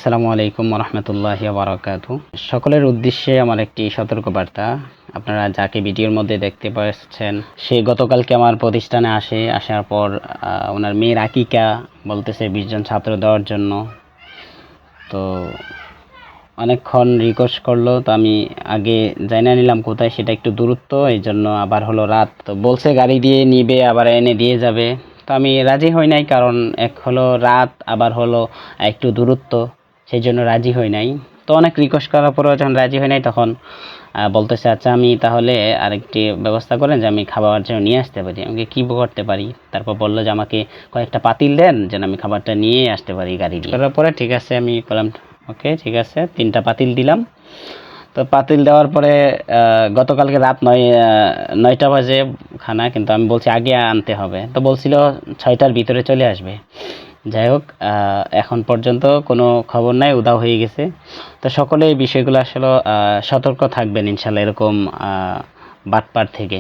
আসসালামু আলাইকুম রহমতুল্লাহি বারাকাতু। সকলের উদ্দেশ্যে আমার একটি সতর্কবার্তা। আপনারা যাকে ভিডিওর মধ্যে দেখতে পাচ্ছেন সে গতকালকে আমার প্রতিষ্ঠানে আসার পর ওনার মেয়ের আকিকা বলতেছে 20 জন ছাত্র দেওয়ার জন্য। তো অনেকক্ষণ রিকোয়েস্ট করলো, তো আমি আগে জানিয়ে নিলাম কোথায়, সেটা একটু দূরত্ব, এই জন্য আবার হলো রাত, তো বলছে গাড়ি দিয়ে নিবে আবার এনে দিয়ে যাবে। তো আমি রাজি হই নাই, কারণ এক হলো রাত, আবার হলো একটু দূরত্ব, সেই জন্য রাজি হই নাই। তো অনেক রিকোয়েস্ট করার পরেও যখন রাজি হয় নাই, তখন বলতেছে আচ্ছা আমি তাহলে আরেকটি ব্যবস্থা করেন যে আমি খাবার যেন নিয়ে আসতে পারি। আমাকে কী করতে পারি? তারপর বললো যে আমাকে কয়েকটা পাতিল দেন যেন আমি খাবারটা নিয়ে আসতে পারি গাড়ি দিয়ে। করার পরে ঠিক আছে, আমি বললাম ওকে ঠিক আছে, 3টা পাতিল দিলাম। তো পাতিল দেওয়ার পরে গতকালকে রাত 9টা বাজে খানা, কিন্তু আমি বলছি আগে আনতে হবে, তো বলছিল 6টার ভিতরে চলে আসবে। যাই হোক, এখন পর্যন্ত কোনো খবর নাই, উধাও হয়ে গেছে। তো সকলে এই বিষয়গুলো আসলে সতর্ক থাকবেন ইনশাল্লাহ, এরকম বাটপার থেকে।